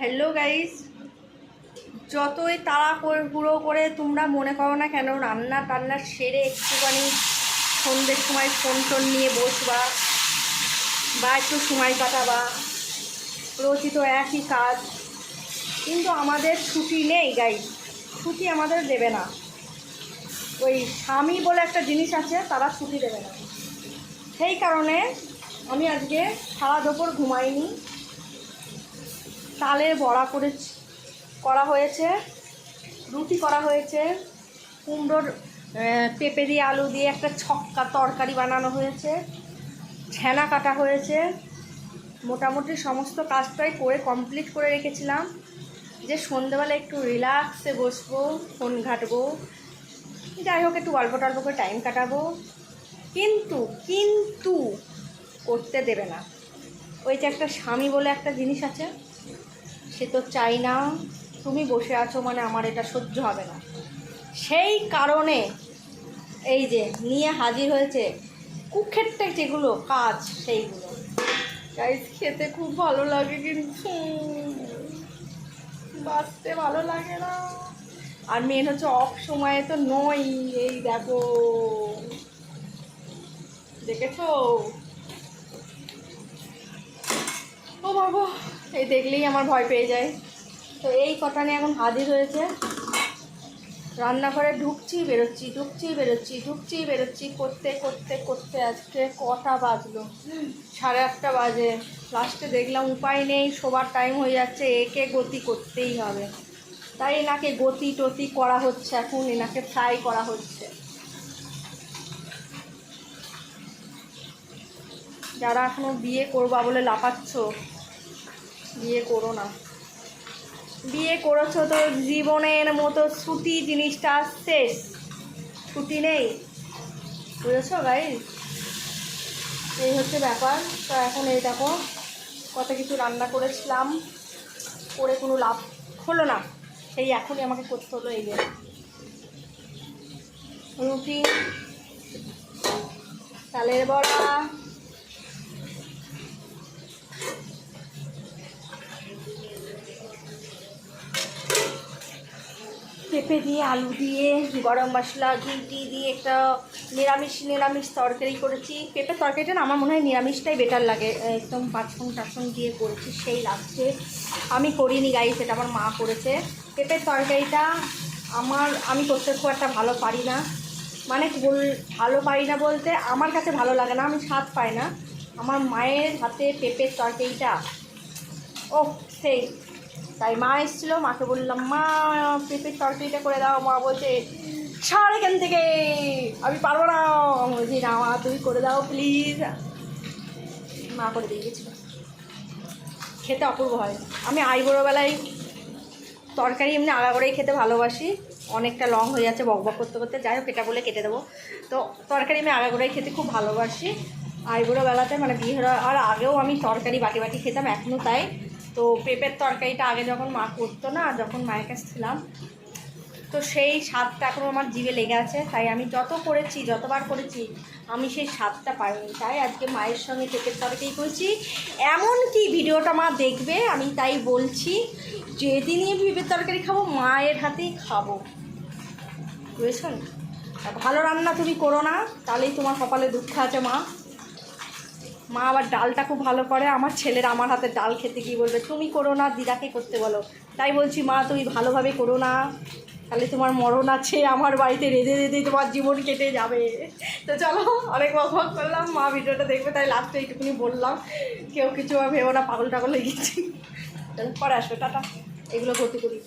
Hello guys, যতই তাড়াহুড়ো করে তোমরা মনে করো না কেন রান্না টান্না সেরে একটুখানি সন্ধ্যের সময় ফোন টোন নিয়ে বসবা বা একটু সময় কাটাবা, রোজই তো একই কাজ। কিন্তু আমাদের ছুটি নেই গাইস, ছুটি আমাদের দেবে না। ওই স্বামী বলে একটা জিনিস আছে, তারা ছুটি দেবে না। সেই কারণে আমি আজকে সারা দুপুর ঘুমাইনি। তালের বড়া করা হয়েছে, রুটি করা হয়েছে, কুমড়োর পেঁপে দিয়ে আলু দিয়ে একটা ছক্কা তরকারি বানানো হয়েছে, ছেনা কাটা হয়েছে। মোটামুটি সমস্ত কাজটাই করে কমপ্লিট করে রেখেছিলাম যে সন্ধ্যেবেলা একটু রিল্যাক্সে বসবো, ফোন ঘাঁটবো, যাই হোক একটু গল্প টল্প করে টাইম কাটাবো। কিন্তু কিন্তু করতে দেবে না। ওই যে একটা স্বামী বলে একটা জিনিস আছে, সে তো চাই না তুমি বসে আছো মানে আমার এটা সহ্য হবে না। সেই কারণে এই যে নিয়ে হাজির হয়েছে কুক্ষেত্রে যেগুলো কাজ, সেইগুলো গাইস খেতে খুব ভালো লাগে, কিন্তু বাঁচতে ভালো লাগে না। আর মেন হচ্ছে অফ সময়ে তো নয়। এই দেখো, দেখেছো? ও বাবা, এই দেখলেই আমার ভয় পেয়ে যায়। তো এই কটা নিয়ে এখন হাজির হয়েছে। রান্নাঘরে ঢুকছি বেরোচ্ছি, ঢুকছি বেরোচ্ছি, ঢুকছি বেরোচ্ছি করতে করতে করতে আজকে কটা বাজলো, 8:30 বাজে। লাস্টে দেখলাম উপায় নেই, শোবার টাইম হয়ে যাচ্ছে, একে গতি করতেই হবে। তাই এনাকে গতি টতি করা হচ্ছে, এখন এনাকে ফ্রাই করা হচ্ছে। যারা এখনও বিয়ে করবা বলে লাফাচ্ছ, বিয়ে করো না। বিয়ে করেছো তো জীবনের মতো ছুটি জিনিসটা শেষ, ছুটি নেই, বুঝেছো গাইস? এই হচ্ছে ব্যাপার। তো এখন এই দেখো কত কিছু রান্না করেছিলাম, করে কোনো লাভ হলো না, সেই এখনই আমাকে করতে হলো। এই যে রুটি, তালের বড়া, পেঁপে দিয়ে আলু দিয়ে গরম মশলা ঘি দিয়ে একটা নিরামিষ তরকারি করেছি। পেঁপের তরকারিটা না আমার মনে হয় নিরামিষটাই বেটার লাগে, একদম বাছন টাছন দিয়ে করেছি, সেই লাগছে। আমি করিনি গাইস, এটা আমার মা করেছে। পেঁপের তরকারিটা আমি করতে খুব একটা ভালো পারি না, মানে ভালো পারি না বলতে আমার কাছে ভালো লাগে না, আমি স্বাদ পাই না। আমার মায়ের হাতে পেঁপের তরকারিটা ও সেই, তাই মা এসেছিলো, মাকে বললাম মা পেঁপের তরকারিটা করে দাও। মা বলছে ছাড় এখান থেকে, আমি পারবো না। বলছি না মা তুমি করে দাও প্লিজ। মা করে দিয়ে গেছিলো, খেতে অপূর্ব হয়। আমি আইবুড়োবেলায় তরকারি এমনি আগাগোড়াই খেতে ভালোবাসি। অনেকটা লং হয়ে যাচ্ছে বক বক করতে করতে, যাই হোক এটা বলে কেটে দেবো। তো তরকারি আমি আগাগোড়াই খেতে খুব ভালোবাসি। আইবুড়োবেলাতে মানে বিয়ে আর আগেও আমি তরকারি বাটি বাটি খেতাম, এখনও তাই। তো পেঁপের তরকারিটা আগে যখন মা করতো না, যখন মায়ের কাছে ছিলাম, তো সেই স্বাদটা এখনও আমার জিভে লেগে আছে। তাই আমি যতবার করেছি আমি সেই স্বাদটা পাইনি। তাই আজকে মায়ের সঙ্গে পেঁপের তরকারি করেছি। এমনকি ভিডিওটা মা দেখবে, আমি তাই বলছি যেদিনই পেঁপের তরকারি খাবো মায়ের হাতেই খাবো, বুঝেছেন? ভালো রান্না তুমি করো না, তাহলেই তোমার কপালে দুঃখ আছে। মা আবার ডালটা খুব ভালো করে, আমার ছেলেরা আমার হাতে ডাল খেতে গিয়ে বলবে তুমি করো না, দিদাকে করতে বলো। তাই বলছি মা তুমি ভালোভাবে করো না, তাহলে তোমার মরণ আছে, আমার বাড়িতে রেঁধে রেঁধে তোমার জীবন কেটে যাবে। তো চলো, অনেক বক করলাম, মা ভিডিওটা দেখবে তাই লাস্টে এইটুকুনি বললাম। কেউ কিছু ভেবো না, পাগল টাগল হয়ে গেছি। পরে আসবে, টাটা। এগুলো করতে করি।